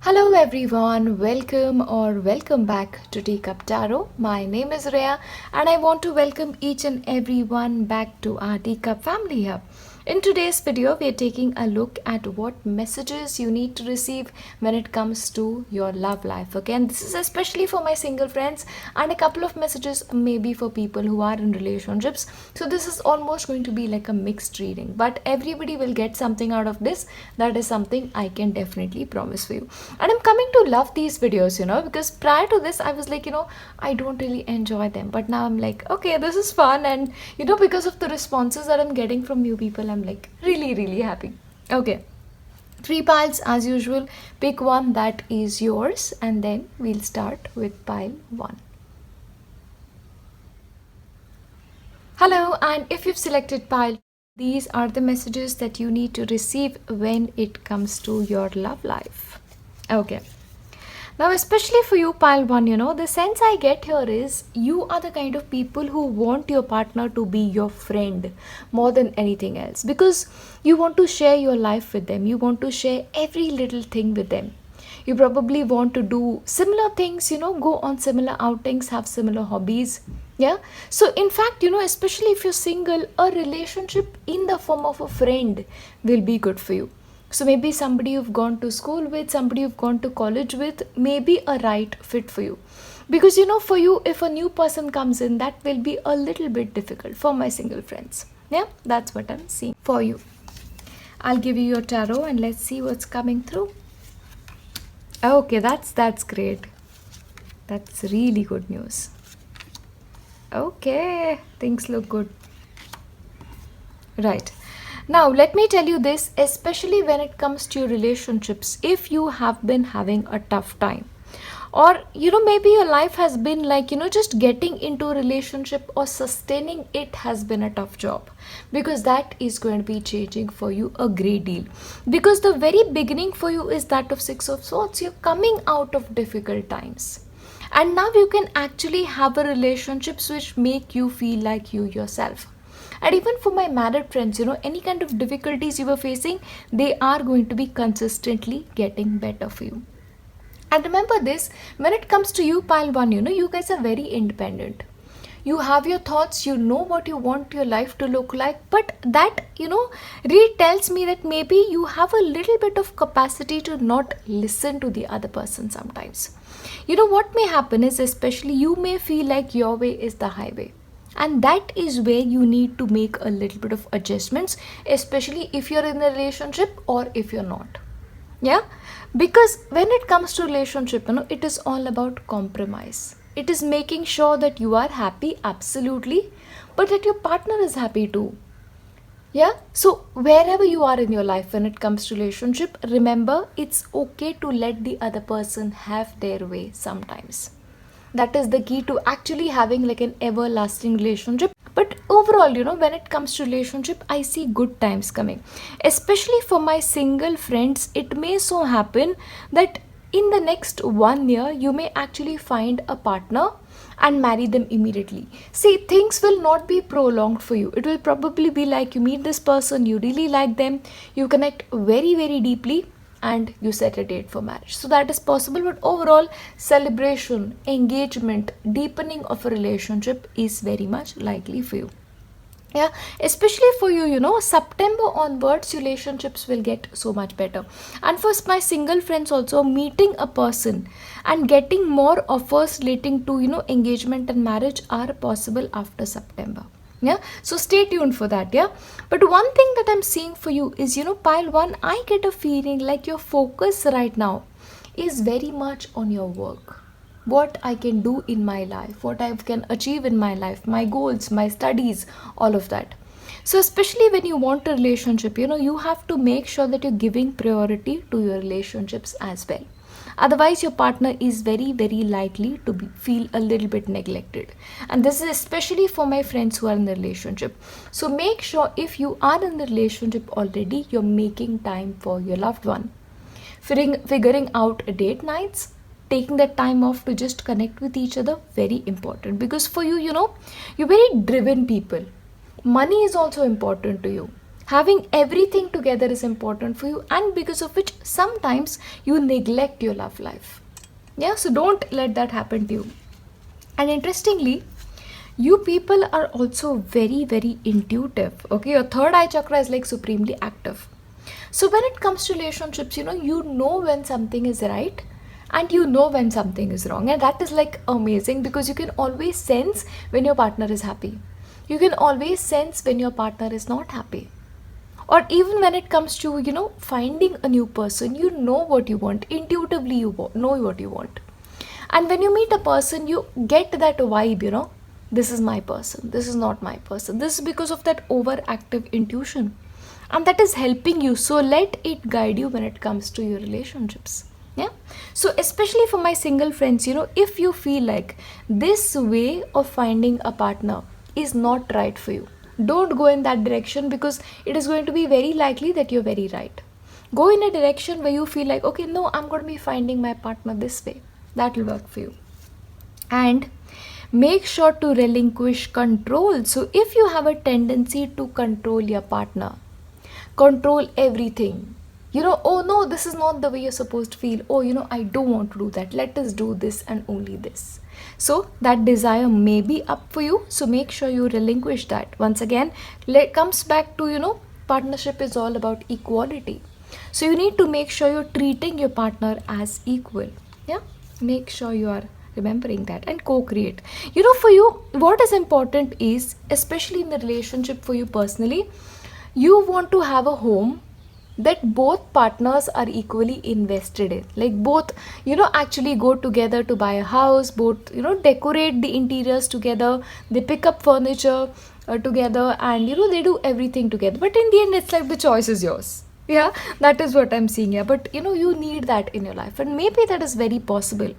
Hello everyone, welcome back to Teacup Tarot. My name is Reya and I want to welcome each and everyone back to our Teacup family here. In today's video, we are taking a look at what messages you need to receive when it comes to your love life. Okay, and this is especially for my single friends and a couple of messages maybe for people who are in relationships. So this is almost going to be like a mixed reading, but everybody will get something out of this. That is something I can definitely promise for you. And I'm coming to love these videos, because prior to this I was like, I don't really enjoy them, but now I'm like, okay, this is fun. And because of the responses that I'm getting from you people, I'm like really happy. Okay, 3 piles as usual. Pick one that is yours and then we'll start with pile 1. Hello, and if you've selected pile, these are the messages that you need to receive when it comes to your love life. Okay, now especially for you pile 1, the sense I get here is you are the kind of people who want your partner to be your friend more than anything else, because you want to share your life with them, you want to share every little thing with them. You probably want to do similar things, go on similar outings, have similar hobbies. Yeah, so in fact, especially if you're single, a relationship in the form of a friend will be good for you. So maybe somebody you've gone to school with, somebody you've gone to college with, may be a right fit for you. Because for you, if a new person comes in, that will be a little bit difficult for my single friends. Yeah, that's what I'm seeing for you. I'll give you your tarot and let's see what's coming through. Okay, that's great. That's really good news. Okay, things look good. Right. Now, let me tell you this, especially when it comes to your relationships, if you have been having a tough time, or maybe your life has been like just getting into a relationship or sustaining it has been a tough job, because that is going to be changing for you a great deal, because the very beginning for you is that of 6 of Swords. You're coming out of difficult times and now you can actually have a relationships which make you feel like you yourself. And even for my married friends, any kind of difficulties you were facing, they are going to be consistently getting better for you. And remember this, when it comes to you pile 1, you guys are very independent. You have your thoughts, you know what you want your life to look like, but that, really tells me that maybe you have a little bit of capacity to not listen to the other person sometimes. What may happen is, especially you may feel like your way is the highway. And that is where you need to make a little bit of adjustments, especially if you're in a relationship or if you're not. Yeah, because when it comes to relationship, it is all about compromise. It is making sure that you are happy, absolutely, but that your partner is happy too. Yeah, so wherever you are in your life when it comes to relationship, remember it's okay to let the other person have their way sometimes. That is the key to actually having like an everlasting relationship. But overall, when it comes to relationship, I see good times coming. Especially for my single friends, it may so happen that in the next 1 year, you may actually find a partner and marry them immediately. See, things will not be prolonged for you. It will probably be like you meet this person, you really like them, you connect very deeply, and you set a date for marriage. So that is possible, but overall celebration, engagement, deepening of a relationship is very much likely for you. Yeah, especially for you, September onwards relationships will get so much better. And for my single friends also, meeting a person and getting more offers relating to engagement and marriage are possible after September. Yeah, so stay tuned for that. Yeah, but one thing that I'm seeing for you is pile 1, I get a feeling like your focus right now is very much on your work, what I can do in my life, what I can achieve in my life, my goals, my studies, all of that. So especially when you want a relationship, you have to make sure that you're giving priority to your relationships as well. Otherwise, your partner is very likely to feel a little bit neglected. And this is especially for my friends who are in a relationship. So make sure if you are in a relationship already, you're making time for your loved one. Figuring out date nights, taking that time off to just connect with each other, very important. Because for you, you're very driven people. Money is also important to you. Having everything together is important for you, and because of which sometimes you neglect your love life. Yeah, so don't let that happen to you. And interestingly, you people are also very, very intuitive. Okay, your third eye chakra is like supremely active. So when it comes to relationships, you know when something is right and you know when something is wrong. And that is like amazing, because you can always sense when your partner is happy. You can always sense when your partner is not happy. Or even when it comes to, finding a new person, you know what you want. Intuitively, know what you want. And when you meet a person, you get that vibe, this is my person, this is not my person. This is because of that overactive intuition. And that is helping you. So let it guide you when it comes to your relationships. Yeah. So especially for my single friends, if you feel like this way of finding a partner is not right for you, don't go in that direction, because it is going to be very likely that you're very right. Go in a direction where you feel like, okay, no, I'm going to be finding my partner this way. That will work for you. And make sure to relinquish control. So if you have a tendency to control your partner, control everything, oh no, this is not the way you're supposed to feel, oh I don't want to do that, let us do this and only this. So that desire may be up for you, so make sure you relinquish that. Once again, comes back to partnership is all about equality. So you need to make sure you're treating your partner as equal. Yeah, make sure you are remembering that, and co-create. For you, what is important is, especially in the relationship for you personally, you want to have a home that both partners are equally invested in. Like both, actually go together to buy a house, both, decorate the interiors together, they pick up furniture together, and, they do everything together. But in the end, it's like the choice is yours. Yeah, that is what I'm seeing here. But, you need that in your life. And maybe that is very possible.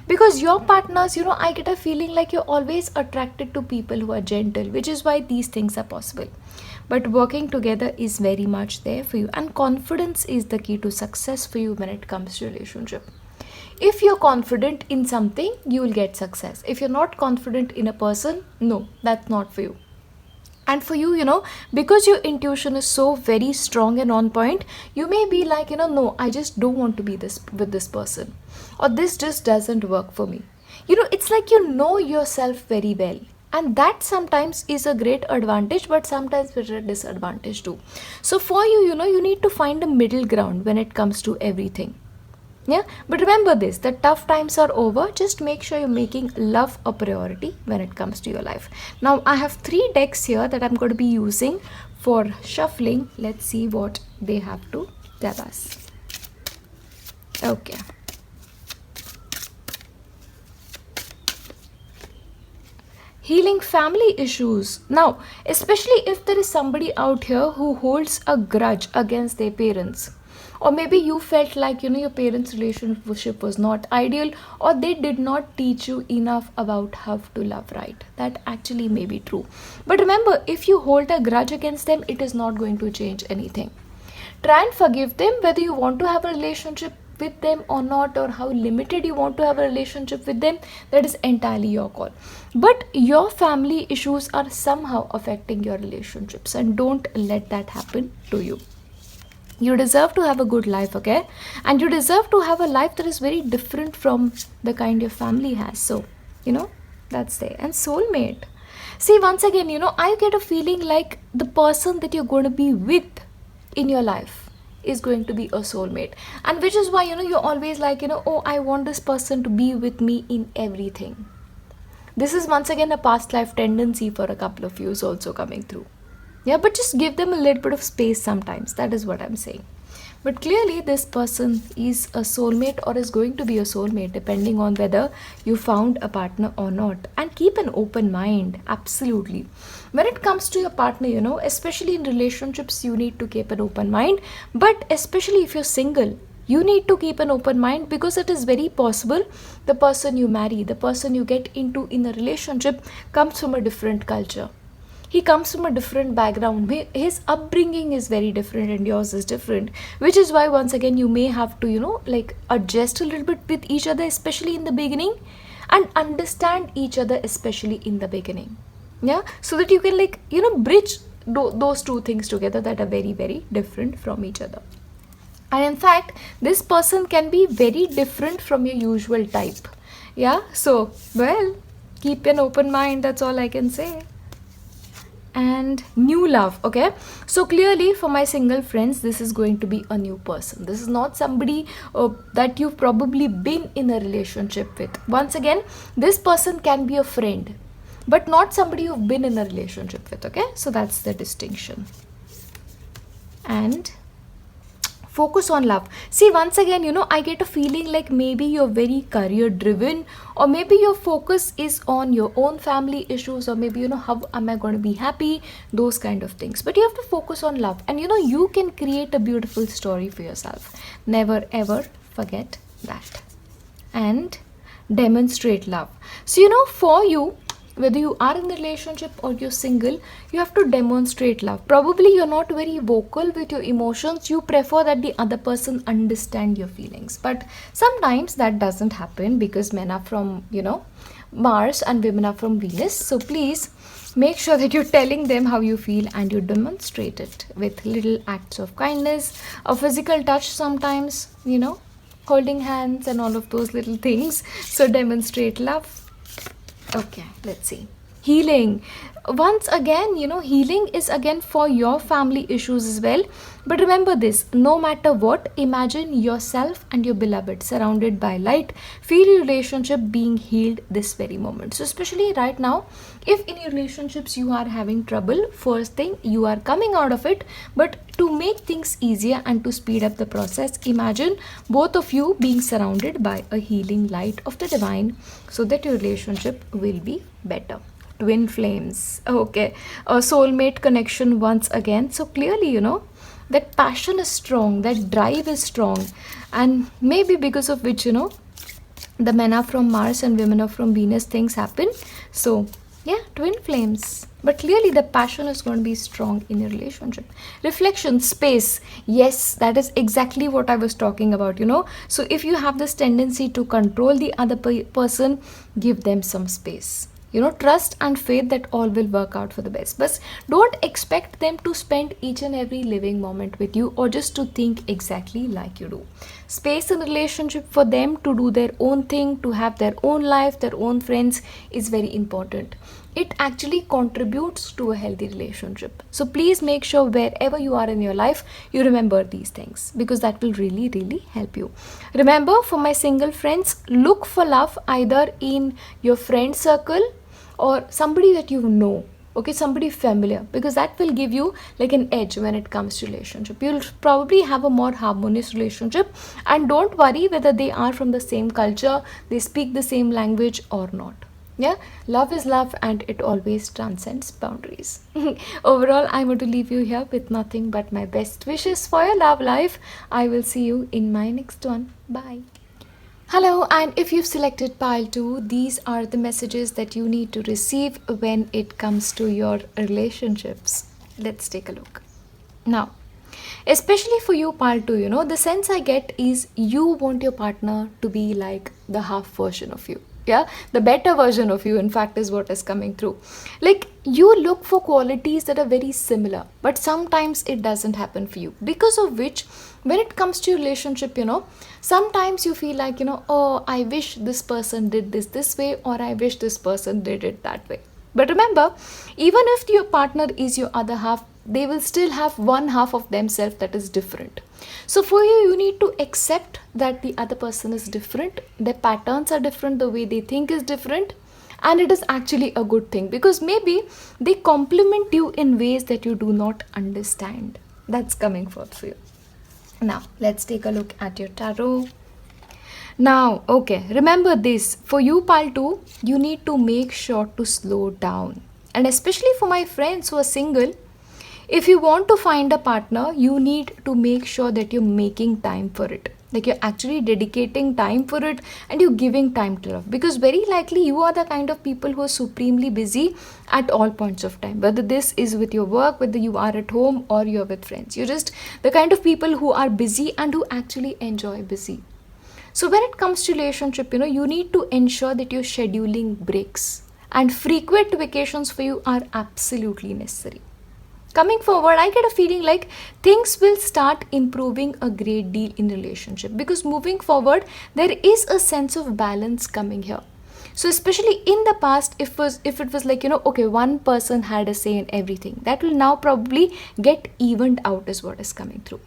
Because your partners, I get a feeling like you're always attracted to people who are gentle, which is why these things are possible. But working together is very much there for you, and confidence is the key to success for you when it comes to relationship. If you're confident in something, you will get success. If you're not confident in a person, no, that's not for you. And for you, because your intuition is so very strong and on point, you may be like, no, I just don't want to be this with this person, or this just doesn't work for me. It's like you know yourself very well. And that sometimes is a great advantage, but sometimes it's a disadvantage too. So for you, you need to find a middle ground when it comes to everything. Yeah, but remember this, the tough times are over. Just make sure you're making love a priority when it comes to your life. Now I have 3 decks here that I'm going to be using for shuffling. Let's see what they have to tell us. Okay. Healing family issues. Now, especially if there is somebody out here who holds a grudge against their parents, or maybe you felt like your parents' relationship was not ideal, or they did not teach you enough about how to love right. That actually may be true. But remember, if you hold a grudge against them, it is not going to change anything. Try and forgive them, whether you want to have a relationship with them or not, or how limited you want to have a relationship with them. That is entirely your call. But your family issues are somehow affecting your relationships, and don't let that happen to you. You deserve to have a good life, okay? And you deserve to have a life that is very different from the kind your family has. So, that's there. And soulmate. See, once again, I get a feeling like the person that you're going to be with in your life is going to be a soulmate. And which is why, you're always like, oh, I want this person to be with me in everything. This is once again a past life tendency for a couple of years also coming through. Yeah, but just give them a little bit of space sometimes. That is what I'm saying. But clearly this person is a soulmate, or is going to be a soulmate, depending on whether you found a partner or not. And keep an open mind. Absolutely. When it comes to your partner, especially in relationships, you need to keep an open mind. But especially if you're single, you need to keep an open mind, because it is very possible the person you marry, the person you get into in a relationship, comes from a different culture. He comes from a different background. His upbringing is very different and yours is different, which is why once again you may have to adjust a little bit with each other, especially in the beginning, and understand each other, especially in the beginning. Yeah, so that you can bridge those two things together that are very, very different from each other. And in fact, this person can be very different from your usual type. Yeah, so, well, keep an open mind, that's all I can say. And new love, okay, so clearly for my single friends, this is going to be a new person. This is not somebody that you've probably been in a relationship with. Once again, this person can be a friend, but not somebody you've been in a relationship with, okay, so that's the distinction. And focus on love. See, once again, I get a feeling like maybe you're very career driven, or maybe your focus is on your own family issues, or maybe, how am I going to be happy, those kind of things. But you have to focus on love, and you can create a beautiful story for yourself. Never ever forget that. And demonstrate love. So, for you, whether you are in a relationship or you're single, you have to demonstrate love. Probably you're not very vocal with your emotions. You prefer that the other person understand your feelings. But sometimes that doesn't happen, because men are from, Mars and women are from Venus. So please make sure that you're telling them how you feel, and you demonstrate it with little acts of kindness, a physical touch sometimes, holding hands and all of those little things. So demonstrate love. Okay, let's see. Healing. Once again, healing is again for your family issues as well. But remember this, no matter what, imagine yourself and your beloved surrounded by light. Feel your relationship being healed this very moment. So especially right now, if in your relationships you are having trouble, first thing, you are coming out of it. But to make things easier and to speed up the process, imagine both of you being surrounded by a healing light of the divine, so that your relationship will be better. Twin flames. Okay, a soulmate connection once again. So clearly, that passion is strong, that drive is strong, and maybe because of which, the men are from Mars and women are from Venus, things happen. So yeah, twin flames. But clearly the passion is going to be strong in your relationship. Reflection, space. Yes, that is exactly what I was talking about, So if you have this tendency to control the other person, give them some space. Trust and faith that all will work out for the best. But don't expect them to spend each and every living moment with you, or just to think exactly like you do. Space in relationship for them to do their own thing, to have their own life, their own friends, is very important. It actually contributes to a healthy relationship. So please make sure wherever you are in your life, you remember these things, because that will really, really help you. Remember, for my single friends, look for love either in your friend circle or somebody that you know, okay, somebody familiar, because that will give you like an edge when it comes to relationship. You'll probably have a more harmonious relationship, and don't worry whether they are from the same culture, they speak the same language or not. Yeah, love is love, and it always transcends boundaries. Overall, I'm going to leave you here with nothing but my best wishes for your love life. I will see you in my next one. Bye. Hello, and if you've selected pile 2, these are the messages that you need to receive when it comes to your relationships. Let's take a look. Now, especially for you, pile 2, the sense I get is you want your partner to be like the half version of you. Yeah, the better version of you, in fact, is what is coming through. Like, you look for qualities that are very similar, but sometimes it doesn't happen for you, because of which, when it comes to relationship, sometimes you feel like, oh, I wish this person did this way, or I wish this person did it that way. But remember, even if your partner is your other half, they will still have one half of themselves that is different. So for you, you need to accept that the other person is different, their patterns are different, the way they think is different, and it is actually a good thing, because maybe they complement you in ways that you do not understand. That's coming forth for you. Now, let's take a look at your tarot. Now, okay, remember this, for you, pile 2, you need to make sure to slow down. And especially for my friends who are single, if you want to find a partner, you need to make sure that you're making time for it. Like, you're actually dedicating time for it, and you're giving time to love. Because very likely you are the kind of people who are supremely busy at all points of time. Whether this is with your work, whether you are at home or you're with friends. You're just the kind of people who are busy and who actually enjoy busy. So when it comes to relationship, you need to ensure that you're scheduling breaks. And frequent vacations for you are absolutely necessary. Coming forward, I get a feeling like things will start improving a great deal in relationship, because moving forward there is a sense of balance coming here. So especially in the past, if it was like, okay, one person had a say in everything, that will now probably get evened out, is what is coming through.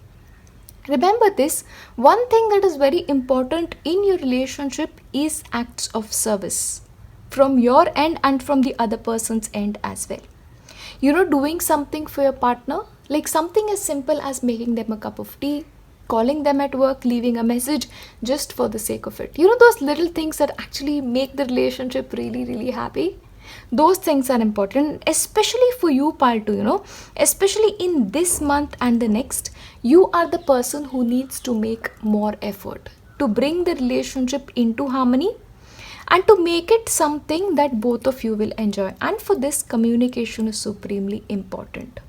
Remember this, one thing that is very important in your relationship is acts of service from your end and from the other person's end as well. Doing something for your partner, like something as simple as making them a cup of tea, calling them at work, leaving a message just for the sake of it. Those little things that actually make the relationship really, really happy. Those things are important, especially for you, part 2, especially in this month and the next. You are the person who needs to make more effort to bring the relationship into harmony and to make it something that both of you will enjoy. And for this, communication is supremely important.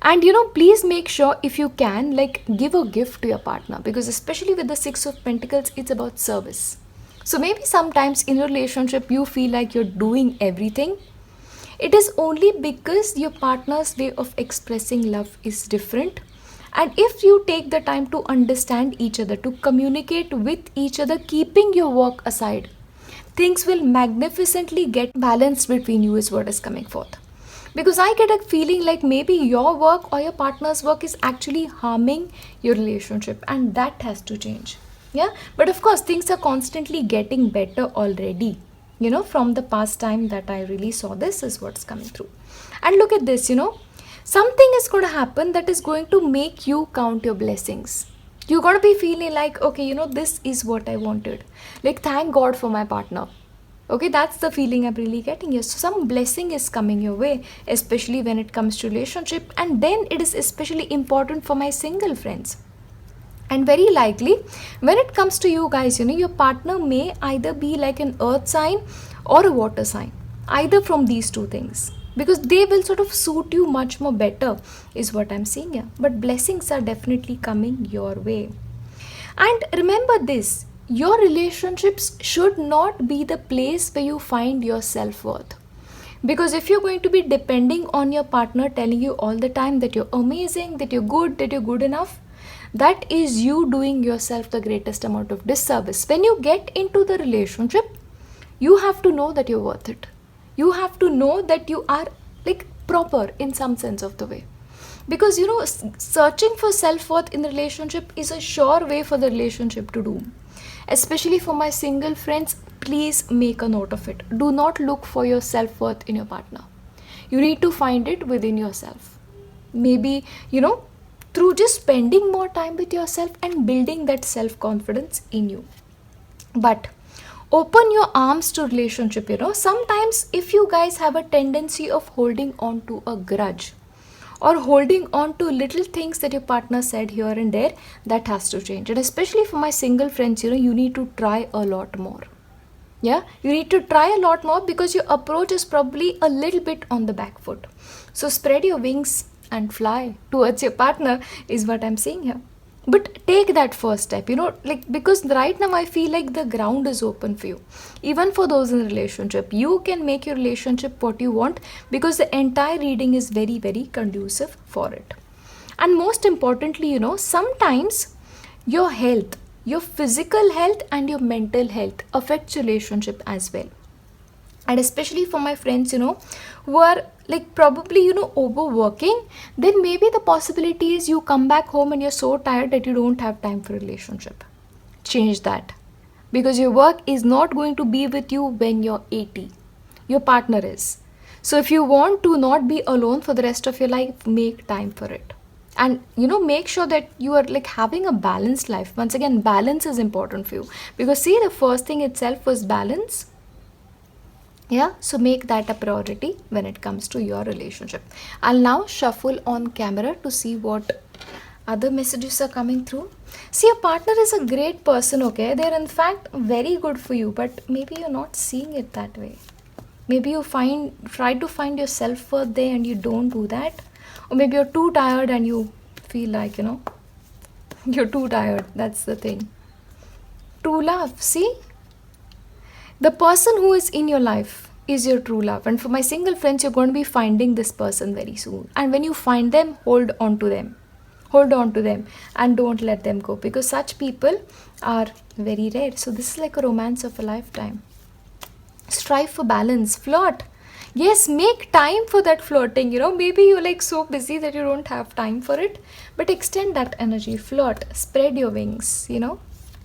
And please make sure, if you can, like, give a gift to your partner, because especially with the Six of Pentacles, it's about service. So maybe sometimes in your relationship you feel like you're doing everything. It is only because your partner's way of expressing love is different. And if you take the time to understand each other, to communicate with each other, keeping your work aside, things will magnificently get balanced between you, is what is coming forth. Because I get a feeling like maybe your work or your partner's work is actually harming your relationship, and that has to change. Yeah, but of course things are constantly getting better already, from the past time that I really saw this, is what's coming through. And look at this, something is going to happen that is going to make you count your blessings. You're going to be feeling like, okay, this is what I wanted, like, thank God for my partner. Okay, that's the feeling I'm really getting here. So some blessing is coming your way, especially when it comes to relationship. And then it is especially important for my single friends. And very likely, when it comes to you guys, your partner may either be like an earth sign or a water sign, either from these two things, because they will sort of suit you much more better, is what I'm seeing here. But blessings are definitely coming your way. And remember this, your relationships should not be the place where you find your self-worth. Because if you're going to be depending on your partner telling you all the time that you're amazing, that you're good enough, that is you doing yourself the greatest amount of disservice. When you get into the relationship, you have to know that you're worth it. You have to know that you are like proper in some sense of the way. Because searching for self-worth in the relationship is a sure way for the relationship to doom. Especially for my single friends, please make a note of it. Do not look for your self-worth in your partner. You need to find it within yourself. Maybe, through just spending more time with yourself and building that self-confidence in you. But open your arms to relationship. Sometimes if you guys have a tendency of holding on to a grudge or holding on to little things that your partner said here and there, that has to change. And especially for my single friends, you need to try a lot more. Yeah, you need to try a lot more, because your approach is probably a little bit on the back foot. So spread your wings and fly towards your partner, is what I'm saying here. But take that first step, because right now I feel like the ground is open for you. Even for those in a relationship, you can make your relationship what you want, because the entire reading is very, very conducive for it. And most importantly, sometimes your health, your physical health and your mental health affects relationship as well. And especially for my friends, who are like probably, overworking, then maybe the possibility is you come back home and you're so tired that you don't have time for a relationship. Change that. Because your work is not going to be with you when you're 80. Your partner is. So if you want to not be alone for the rest of your life, make time for it. And make sure that you are like having a balanced life. Once again, balance is important for you. Because see, the first thing itself was balance. Yeah, so make that a priority when it comes to your relationship. I'll now shuffle on camera to see what other messages are coming through. See, your partner is a great person, okay? They're in fact very good for you, but maybe you're not seeing it that way. Maybe you try to find your self-worth there and you don't do that. Or maybe you're too tired and you feel like, you're too tired. That's the thing. True love, see? The person who is in your life, is your true love. And for my single friends, you're going to be finding this person very soon. And when you find them, hold on to them. Hold on to them and don't let them go, because such people are very rare. So this is like a romance of a lifetime. Strive for balance, flirt. Yes, make time for that flirting. Maybe you're like so busy that you don't have time for it, but extend that energy, flirt, spread your wings,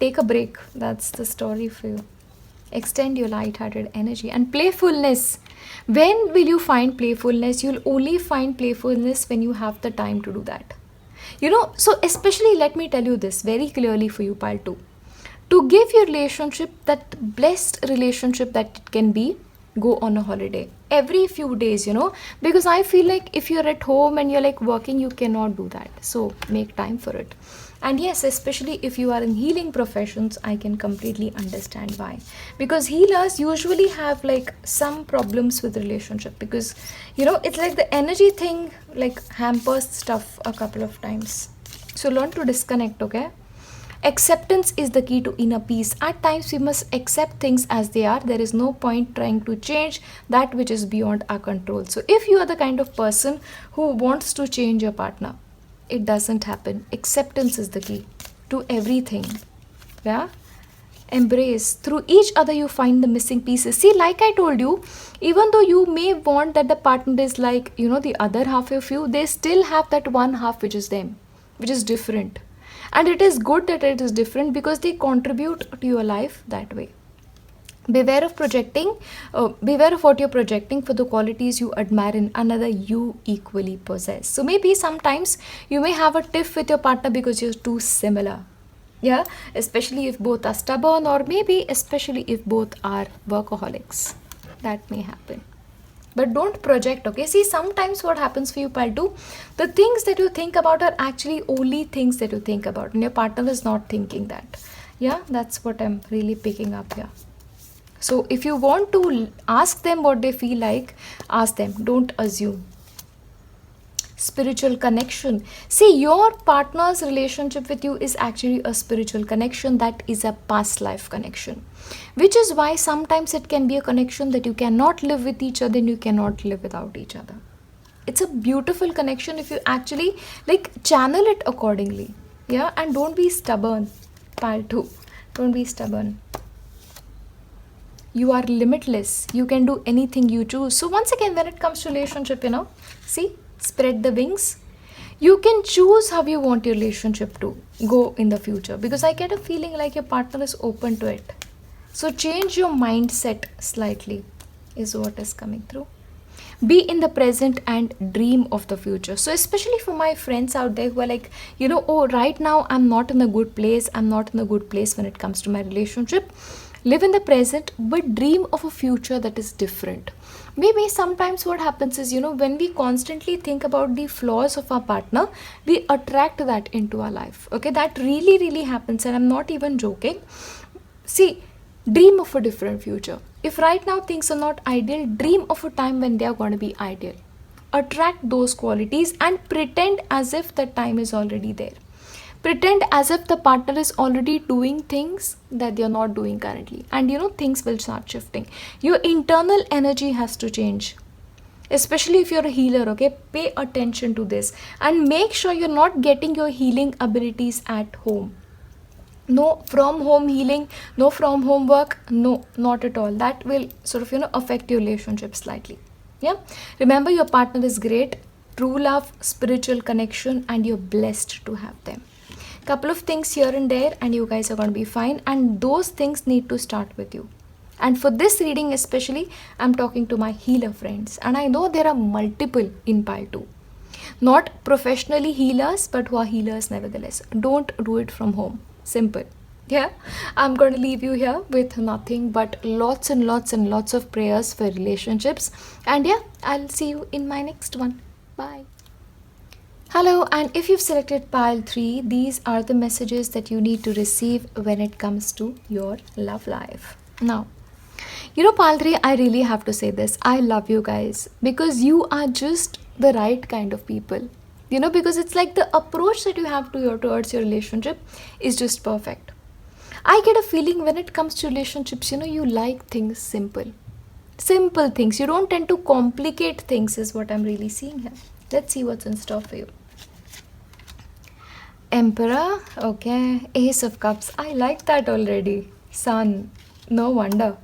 take a break. That's the story for you. Extend your light-hearted energy. And playfulness. When will you find playfulness? You'll only find playfulness when you have the time to do that. So especially, let me tell you this very clearly for you, pile 2. To give your relationship that blessed relationship that it can be, go on a holiday every few days, because I feel like if you're at home and you're like working, you cannot do that. So make time for it. And yes, especially if you are in healing professions, I can completely understand why, because healers usually have like some problems with relationship, because it's like the energy thing like hampers stuff a couple of times. So learn to disconnect. Okay, acceptance is the key to inner peace. At times we must accept things as they are. There is no point trying to change that which is beyond our control. So if you are the kind of person who wants to change your partner, it doesn't happen. Acceptance is the key to everything. Yeah, embrace. Through each other you find the missing pieces. See, like I told you, even though you may want that the partner is like the other half of you, they still have that one half which is them, which is different. And it is good that it is different, because they contribute to your life that way. Beware of beware of what you're projecting for the qualities you admire in another you equally possess. So maybe sometimes you may have a tiff with your partner because you're too similar. Yeah, especially if both are stubborn, or maybe especially if both are workaholics. That may happen. But don't project, okay? See, sometimes what happens for you, Paltu, the things that you think about are actually only things that you think about, and your partner is not thinking that. Yeah, that's what I'm really picking up here. So if you want to ask them what they feel like, ask them. Don't assume. Spiritual connection. See, your partner's relationship with you is actually a spiritual connection. That is a past life connection, which is why sometimes it can be a connection that you cannot live with each other and you cannot live without each other. It's a beautiful connection if you actually like channel it accordingly. Yeah, and don't be stubborn. Pile 2. Don't be stubborn. You are limitless. You can do anything you choose. So once again, when it comes to relationship, see, spread the wings. You can choose how you want your relationship to go in the future, because I get a feeling like your partner is open to it. So change your mindset slightly is what is coming through. Be in the present and dream of the future. So especially for my friends out there who are like, oh, right now I'm not in a good place. I'm not in a good place when it comes to my relationship. Live in the present, but dream of a future that is different. Maybe sometimes what happens is, when we constantly think about the flaws of our partner, we attract that into our life. Okay, that really, really happens, and I'm not even joking. See, dream of a different future. If right now things are not ideal, dream of a time when they are going to be ideal. Attract those qualities and pretend as if the time is already there. Pretend as if the partner is already doing things that they are not doing currently. And things will start shifting. Your internal energy has to change. Especially if you're a healer, okay? Pay attention to this. And make sure you're not getting your healing abilities at home. No from home healing, no from home work, no, not at all. That will sort of, affect your relationship slightly. Yeah? Remember, your partner is great. True love, spiritual connection, and you're blessed to have them. Couple of things here and there and you guys are going to be fine, and those things need to start with you. And for this reading especially, I'm talking to my healer friends, and I know there are multiple in pile 2, not professionally healers but who are healers nevertheless. Don't do it from home. Simple. Yeah, I'm going to leave you here with nothing but lots and lots and lots of prayers for relationships, and yeah, I'll see you in my next one. Bye. Hello, and if you've selected pile 3, these are the messages that you need to receive when it comes to your love life. Now, pile 3, I really have to say this. I love you guys because you are just the right kind of people. Because it's like the approach that you have towards your relationship is just perfect. I get a feeling when it comes to relationships, you like things simple. Simple things. You don't tend to complicate things is what I'm really seeing here. Let's see what's in store for you. Emperor, okay. Ace of Cups. I like that already. Sun. No wonder.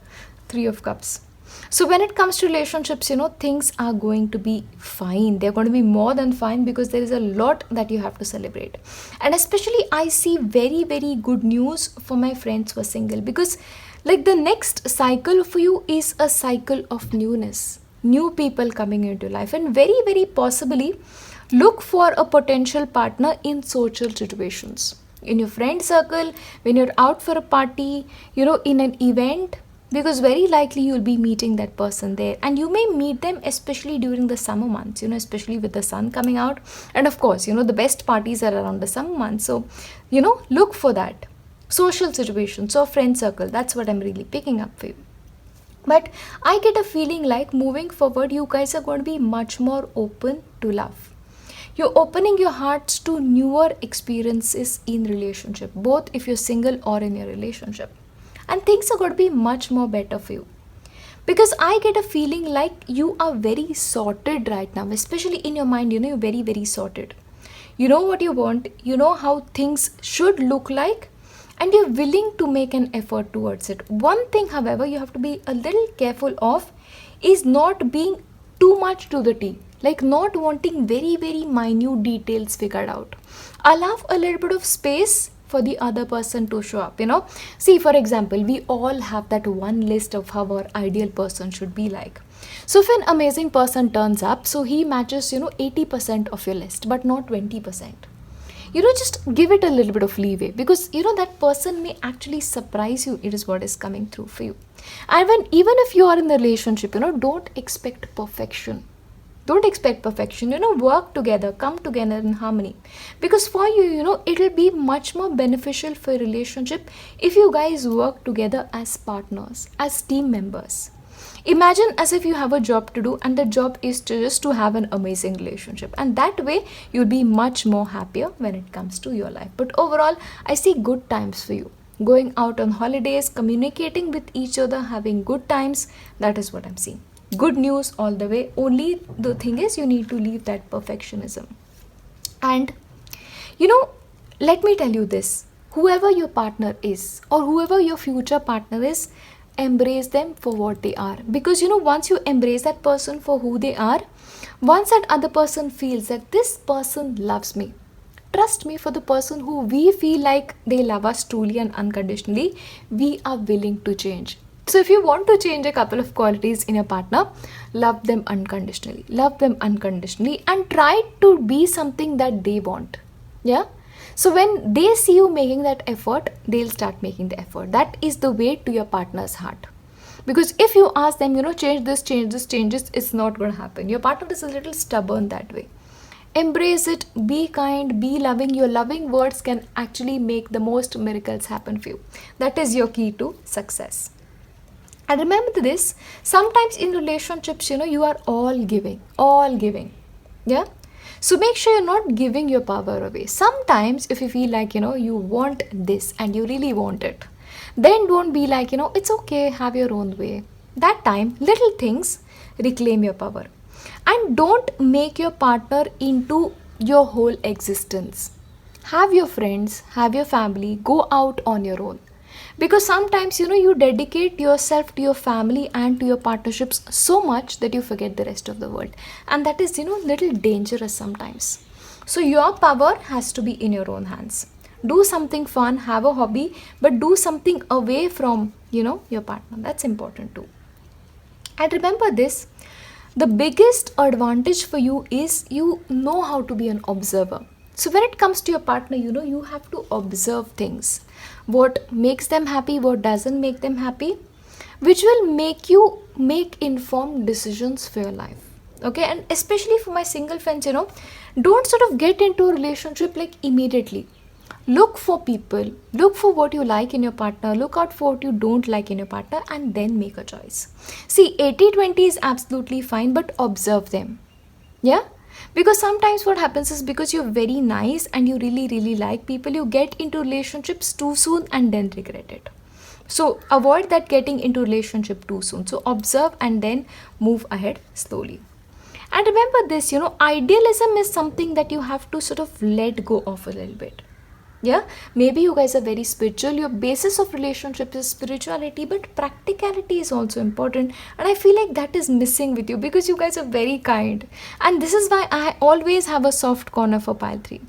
Three of Cups. So when it comes to relationships, things are going to be fine. They're going to be more than fine because there is a lot that you have to celebrate. And especially I see very, very good news for my friends who are single, because like the next cycle for you is a cycle of newness. New people coming into life, and very, very possibly look for a potential partner in social situations. In your friend circle, when you're out for a party, in an event, because very likely you'll be meeting that person there, and you may meet them especially during the summer months, especially with the sun coming out. And of course, the best parties are around the summer months. So, look for that. Social situations or friend circle, that's what I'm really picking up for you. But I get a feeling like moving forward, you guys are going to be much more open to love. You're opening your hearts to newer experiences in relationship, both if you're single or in your relationship. And things are going to be much more better for you. Because I get a feeling like you are very sorted right now, especially in your mind, you're very, very sorted. You know what you want, you know how things should look like, and you're willing to make an effort towards it. One thing, however, you have to be a little careful of is not being too much to the T. Like not wanting very, very minute details figured out. Allow a little bit of space for the other person to show up, See, for example, we all have that one list of how our ideal person should be like. So if an amazing person turns up, so he matches, 80% of your list, but not 20%. Just give it a little bit of leeway, because, that person may actually surprise you. It is what is coming through for you. And even if you are in a relationship, don't expect perfection. Don't expect perfection, work together, come together in harmony. Because for you, it'll be much more beneficial for a relationship if you guys work together as partners, as team members. Imagine as if you have a job to do, and the job is just to have an amazing relationship. And that way, you'll be much more happier when it comes to your life. But overall, I see good times for you. Going out on holidays, communicating with each other, having good times, that is what I'm seeing. Good news all the way. Only the thing is, you need to leave that perfectionism. And let me tell you this, whoever your partner is or whoever your future partner is, embrace them for what they are. Because once you embrace that person for who they are, once that other person feels that this person loves me, trust me, for the person who we feel like they love us truly and unconditionally, we are willing to change. So if you want to change a couple of qualities in your partner, love them unconditionally. Love them unconditionally and try to be something that they want. Yeah? So when they see you making that effort, they'll start making the effort. That is the way to your partner's heart. Because if you ask them, change this, it's not going to happen. Your partner is a little stubborn that way. Embrace it, be kind, be loving. Your loving words can actually make the most miracles happen for you. That is your key to success. And remember this, sometimes in relationships, you are all giving. Yeah? So make sure you're not giving your power away. Sometimes if you feel like, you want this and you really want it, then don't be like, it's okay, have your own way. That time, little things, reclaim your power. And don't make your partner into your whole existence. Have your friends, have your family, go out on your own. Because sometimes, you dedicate yourself to your family and to your partnerships so much that you forget the rest of the world. And that is, little dangerous sometimes. So your power has to be in your own hands. Do something fun, have a hobby, but do something away from, your partner. That's important too. And remember this, the biggest advantage for you is you know how to be an observer. So when it comes to your partner, you have to observe things. What makes them happy, what doesn't make them happy, which will make you make informed decisions for your life. Okay, and especially for my single friends, don't sort of get into a relationship like immediately. Look for people, look for what you like in your partner, look out for what you don't like in your partner, and then make a choice. See, 80-20 is absolutely fine, but observe them. Yeah? Because sometimes what happens is, because you're very nice and you really, really like people, you get into relationships too soon and then regret it. So avoid that getting into relationship too soon. So observe and then move ahead slowly. And remember this, idealism is something that you have to sort of let go of a little bit. Yeah, maybe you guys are very spiritual, your basis of relationship is spirituality, but practicality is also important, and I feel like that is missing with you because you guys are very kind, and this is why I always have a soft corner for pile 3,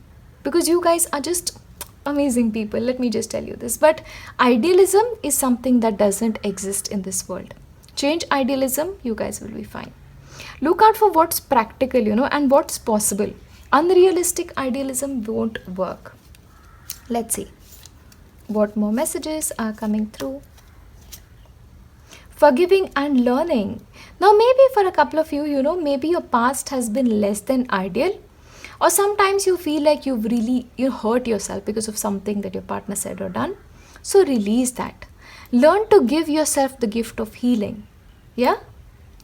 because you guys are just amazing people, let me just tell you this. But idealism is something that doesn't exist in this world. Change idealism, you guys will be fine. Look out for what's practical, and what's possible. Unrealistic idealism won't work. Let's see what more messages are coming through. Forgiving and learning. Now maybe for a couple of you, maybe your past has been less than ideal, or sometimes you feel like you hurt yourself because of something that your partner said or done. So release that. Learn to give yourself the gift of healing. Yeah?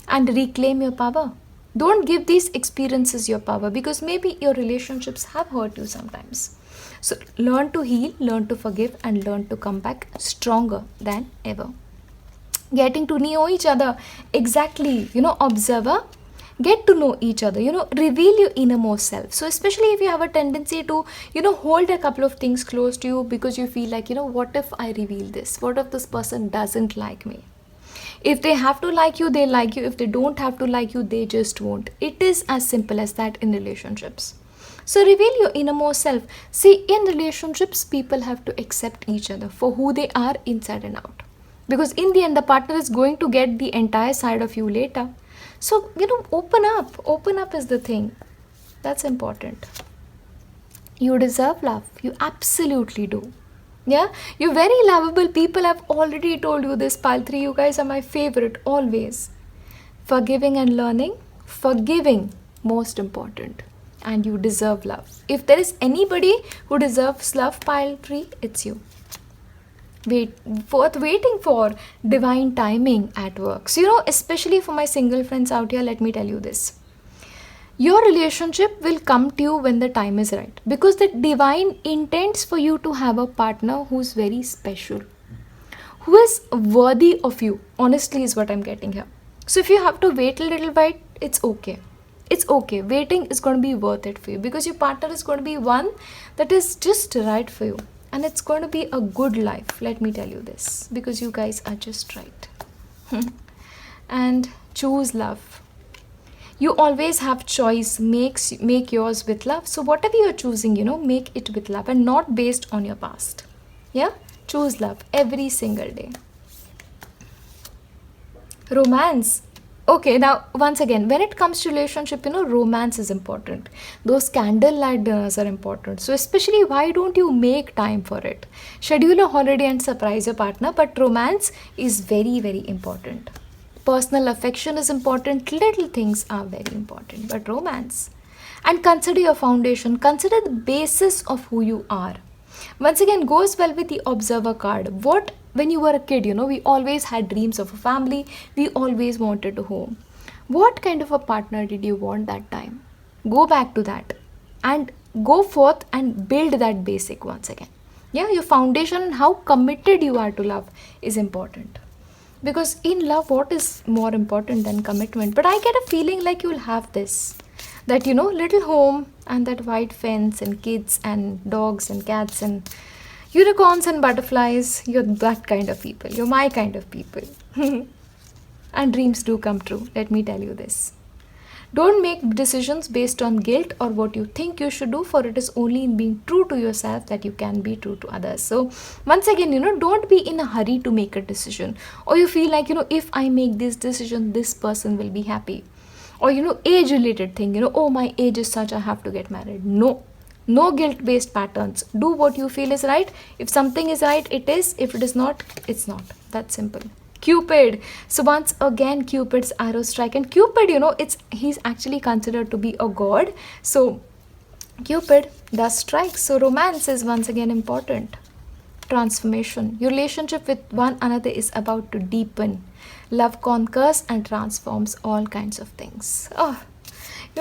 And reclaim your power. Don't give these experiences your power, because maybe your relationships have hurt you sometimes. So learn to heal, learn to forgive, and learn to come back stronger than ever. Getting to know each other, exactly, observer, get to know each other, reveal your innermost self. So especially if you have a tendency to, hold a couple of things close to you because you feel like, what if I reveal this? What if this person doesn't like me? If they have to like you, they like you. If they don't have to like you, they just won't. It is as simple as that in relationships. So reveal your innermost self. See, in relationships, people have to accept each other for who they are inside and out. Because in the end, the partner is going to get the entire side of you later. So, open up. Open up is the thing. That's important. You deserve love. You absolutely do. Yeah, you're very lovable. People have already told you this, pile 3. You guys are my favorite always. Forgiving and learning. Forgiving, most important. And you deserve love. If there is anybody who deserves love, pile 3, it's you. Worth waiting for divine timing at work. So, especially for my single friends out here, let me tell you this. Your relationship will come to you when the time is right, because the divine intends for you to have a partner who's very special, who is worthy of you, honestly, is what I'm getting here. So if you have to wait a little bit, it's okay. It's okay. Waiting is going to be worth it for you, because your partner is going to be one that is just right for you, and it's going to be a good life. Let me tell you this, because you guys are just right. And choose love. You always have choice. Make yours with love. So whatever you're choosing, make it with love and not based on your past. Yeah? Choose love every single day. Romance. Okay, now once again, when it comes to relationship, romance is important. Those candlelight dinners are important. So especially, why don't you make time for it? Schedule a holiday and surprise your partner, but romance is very, very important. Personal affection is important. Little things are very important, but romance. And consider your foundation. Consider the basis of who you are. Once again, goes well with the observer card. When you were a kid, we always had dreams of a family. We always wanted a home. What kind of a partner did you want that time? Go back to that and go forth and build that basic once again. Yeah, your foundation and how committed you are to love is important. Because in love, what is more important than commitment? But I get a feeling like you'll have this. That, little home and that white fence and kids and dogs and cats and unicorns and butterflies. You're that kind of people. You're my kind of people. And dreams do come true. Let me tell you this. Don't make decisions based on guilt or what you think you should do, for it is only in being true to yourself that you can be true to others. So once again, don't be in a hurry to make a decision, or you feel like, if I make this decision, this person will be happy, or age related thing, oh, my age is such, I have to get married. No guilt based patterns. Do what you feel is right. If something is right, it is. If it is not, it's not. That's simple. Cupid. So once again, Cupid's arrow strike, and Cupid, he's actually considered to be a god. So Cupid does strike. So romance is once again important. Transformation. Your relationship with one another is about to deepen. Love conquers and transforms all kinds of things. Oh,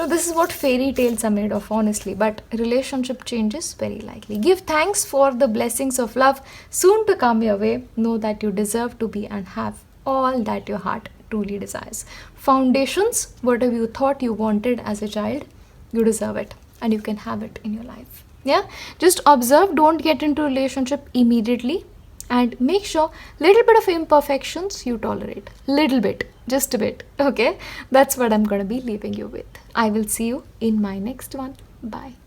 This is what fairy tales are made of, honestly, but relationship changes very likely. Give thanks for the blessings of love soon to come your way. Know that you deserve to be and have all that your heart truly desires. Foundations, whatever you thought you wanted as a child, you deserve it and you can have it in your life. Yeah, just observe, don't get into relationship immediately, and make sure little bit of imperfections you tolerate, little bit, just a bit. Okay, that's what I'm going to be leaving you with. I will see you in my next one. Bye.